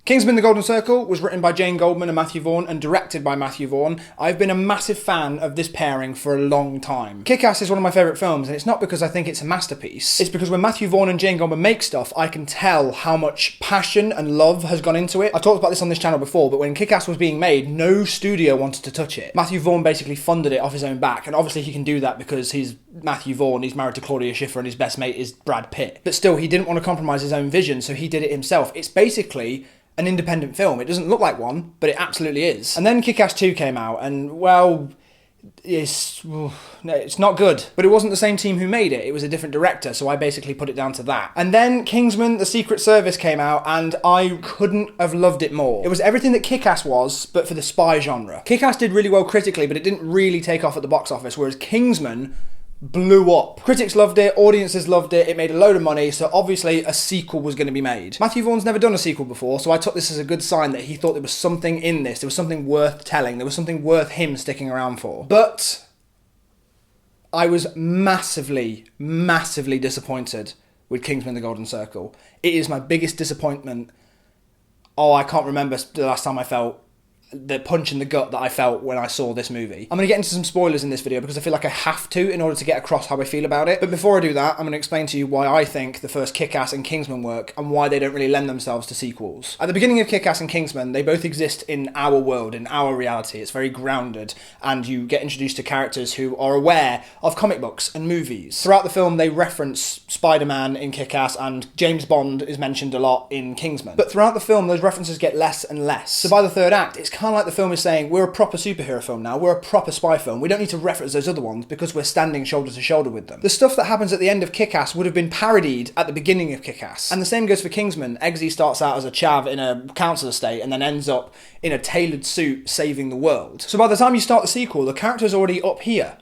Kingsman: The Golden Circle was written by Jane Goldman and Matthew Vaughn and directed by Matthew Vaughn. I've been a massive fan of this pairing for a long time. Kick-Ass is one of my favourite films, and it's not because I think it's a masterpiece. It's because when Matthew Vaughn and Jane Goldman make stuff, I can tell how much passion and love has gone into it. I've talked about this on this channel before, but when Kick-Ass was being made, no studio wanted to touch it. Matthew Vaughn basically funded it off his own back, and obviously he can do that because he's Matthew Vaughn, he's married to Claudia Schiffer, and his best mate is Brad Pitt. But still, he didn't want to compromise his own vision, so he did it himself. It's basically an independent film. It doesn't look like one, but it absolutely is. And then Kick-Ass 2 came out, and well, it's not good. But it wasn't the same team who made it. It was a different director, so I basically put it down to that. And then Kingsman: The Secret Service came out, and I couldn't have loved it more. It was everything that Kick-Ass was, but for the spy genre. Kick-Ass did really well critically, but it didn't really take off at the box office, whereas Kingsman blew up. Critics loved it, audiences loved it, it made a load of money, so obviously a sequel was going to be made. Matthew Vaughn's never done a sequel before, so I took this as a good sign that he thought there was something in this, there was something worth telling, there was something worth him sticking around for. But I was massively, massively disappointed with Kingsman: The Golden Circle. It is my biggest disappointment. Oh, I can't remember the last time I felt the punch in the gut that I felt when I saw this movie. I'm going to get into some spoilers in this video because I feel like I have to in order to get across how I feel about it. But before I do that, I'm going to explain to you why I think the first Kick-Ass and Kingsman work and why they don't really lend themselves to sequels. At the beginning of Kick-Ass and Kingsman, they both exist in our world, in our reality. It's very grounded, and you get introduced to characters who are aware of comic books and movies. Throughout the film, they reference Spider-Man in Kick-Ass, and James Bond is mentioned a lot in Kingsman. But throughout the film, those references get less and less. So by the third act, it's kind of like the film is saying, we're a proper superhero film now, we're a proper spy film, we don't need to reference those other ones because we're standing shoulder to shoulder with them. The stuff that happens at the end of Kick-Ass would have been parodied at the beginning of Kick-Ass. And the same goes for Kingsman. Eggsy starts out as a chav in a council estate and then ends up in a tailored suit saving the world. So by the time you start the sequel, the character's already up here.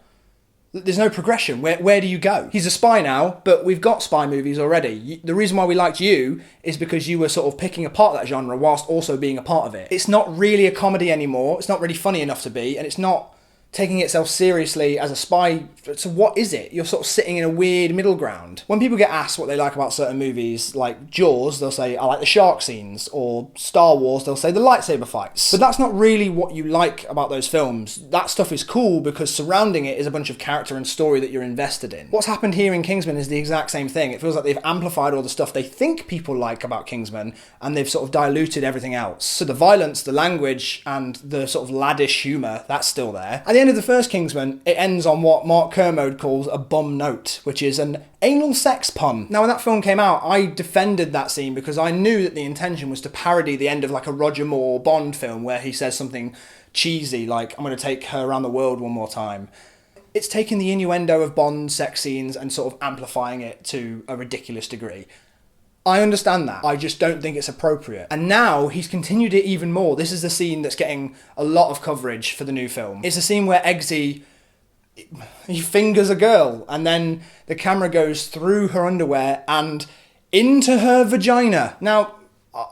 There's no progression. Where do you go? He's a spy now, but we've got spy movies already. The reason why we liked you is because you were sort of picking apart that genre whilst also being a part of it. It's not really a comedy anymore. It's not really funny enough to be, and it's not taking itself seriously as a spy. So what is it? You're sort of sitting in a weird middle ground. When people get asked what they like about certain movies, like Jaws, they'll say, I like the shark scenes, or Star Wars, they'll say the lightsaber fights. But that's not really what you like about those films. That stuff is cool because surrounding it is a bunch of character and story that you're invested in. What's happened here in Kingsman is the exact same thing. It feels like they've amplified all the stuff they think people like about Kingsman, and they've sort of diluted everything else. So the violence, the language, and the sort of laddish humour, that's still there. At the end of the first Kingsman, it ends on what Mark Kermode calls a bum note, which is an anal sex pun. Now, when that film came out, I defended that scene because I knew that the intention was to parody the end of like a Roger Moore Bond film where he says something cheesy like, I'm going to take her around the world one more time. It's taking the innuendo of Bond sex scenes and sort of amplifying it to a ridiculous degree. I understand that. I just don't think it's appropriate. And now he's continued it even more. This is the scene that's getting a lot of coverage for the new film. It's a scene where Eggsy, he fingers a girl and then the camera goes through her underwear and into her vagina. Now,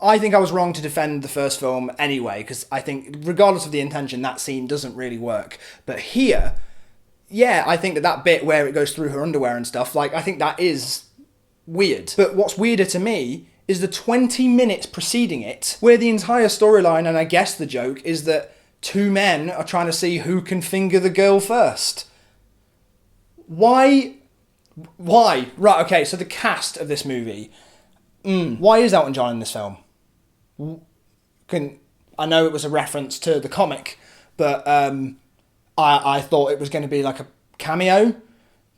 I think I was wrong to defend the first film anyway, because I think regardless of the intention, that scene doesn't really work. But here, yeah, I think that bit where it goes through her underwear and stuff, like, I think that is weird. But what's weirder to me is the 20 minutes preceding it, where the entire storyline, and I guess the joke, is that two men are trying to see who can finger the girl first. Why? Right, okay, so the cast of this movie. Why is Elton John in this film? I know it was a reference to the comic, but I thought it was going to be like a cameo,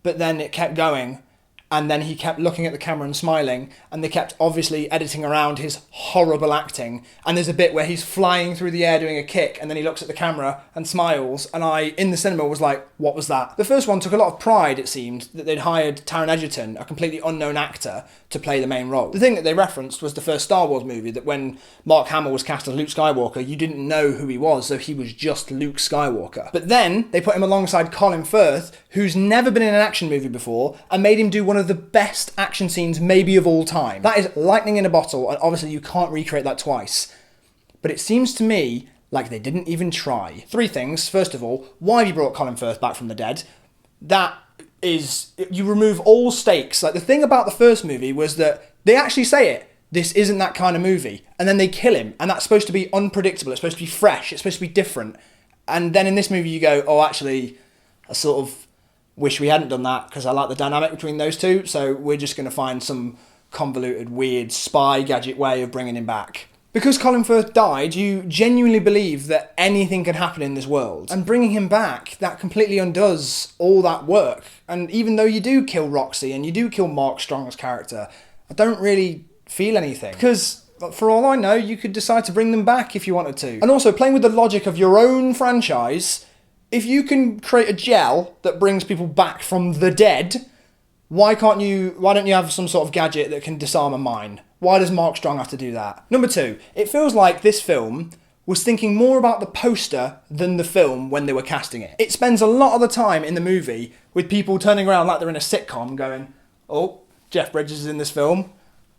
but then it kept going. And then he kept looking at the camera and smiling, and they kept obviously editing around his horrible acting. And there's a bit where he's flying through the air doing a kick, and then he looks at the camera and smiles, and I, in the cinema, was like, what was that? The first one took a lot of pride, it seemed, that they'd hired Taron Egerton, a completely unknown actor, to play the main role. The thing that they referenced was the first Star Wars movie, that when Mark Hamill was cast as Luke Skywalker, you didn't know who he was, so he was just Luke Skywalker. But then, they put him alongside Colin Firth, who's never been in an action movie before, and made him do one of the best action scenes maybe of all time. That is lightning in a bottle, and obviously you can't recreate that twice. But it seems to me like they didn't even try. Three things. First of all, why have you brought Colin Firth back from the dead? That is, you remove all stakes. Like, the thing about the first movie was that they actually say it. this isn't that kind of movie. And then they kill him, and that's supposed to be unpredictable, it's supposed to be fresh, it's supposed to be different. And then in this movie you go, oh, actually, I sort of wish we hadn't done that because I like the dynamic between those two, so we're just going to find some convoluted, weird spy gadget way of bringing him back. Because Colin Firth died, you genuinely believe that anything can happen in this world. And bringing him back, that completely undoes all that work. And even though you do kill Roxy and you do kill Mark Strong's character, I don't really feel anything. Because for all I know, you could decide to bring them back if you wanted to. And also, playing with the logic of your own franchise, if you can create a gel that brings people back from the dead, why don't you have some sort of gadget that can disarm a mine? Why does Mark Strong have to do that? Number 2, it feels like this film was thinking more about the poster than the film when they were casting it. It spends a lot of the time in the movie with people turning around like they're in a sitcom going, oh, Jeff Bridges is in this film.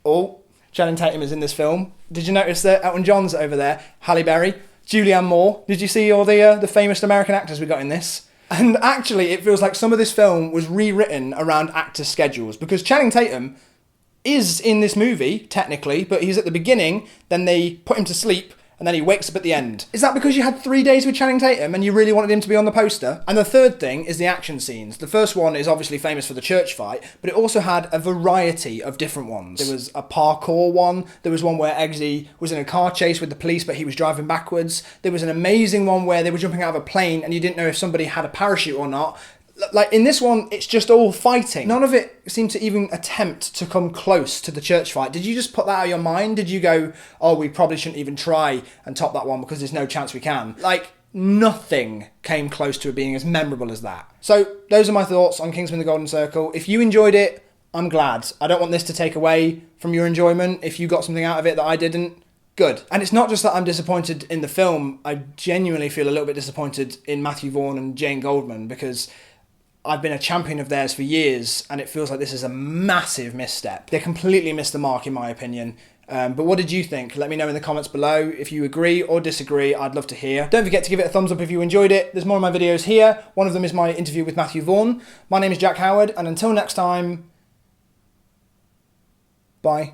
Oh, Channing Tatum is in this film. Did you notice that Elton John's over there? Halle Berry, Julianne Moore. Did you see all the famous American actors we got in this? And actually, it feels like some of this film was rewritten around actors' schedules, because Channing Tatum is in this movie, technically, but he's at the beginning, then they put him to sleep, and then he wakes up at the end. Is that because you had 3 days with Channing Tatum and you really wanted him to be on the poster? And the third thing is the action scenes. The first one is obviously famous for the church fight, but it also had a variety of different ones. There was a parkour one, there was one where Eggsy was in a car chase with the police but he was driving backwards. There was an amazing one where they were jumping out of a plane and you didn't know if somebody had a parachute or not. Like, in this one, it's just all fighting. None of it seemed to even attempt to come close to the church fight. Did you just put that out of your mind? Did you go, oh, we probably shouldn't even try and top that one because there's no chance we can? Like, nothing came close to it being as memorable as that. So, those are my thoughts on Kingsman: The Golden Circle. If you enjoyed it, I'm glad. I don't want this to take away from your enjoyment. If you got something out of it that I didn't, good. And it's not just that I'm disappointed in the film. I genuinely feel a little bit disappointed in Matthew Vaughn and Jane Goldman, because I've been a champion of theirs for years, and it feels like this is a massive misstep. They completely missed the mark, in my opinion. But what did you think? Let me know in the comments below. If you agree or disagree, I'd love to hear. Don't forget to give it a thumbs up if you enjoyed it. There's more of my videos here. One of them is my interview with Matthew Vaughn. My name is Jack Howard, and until next time, bye.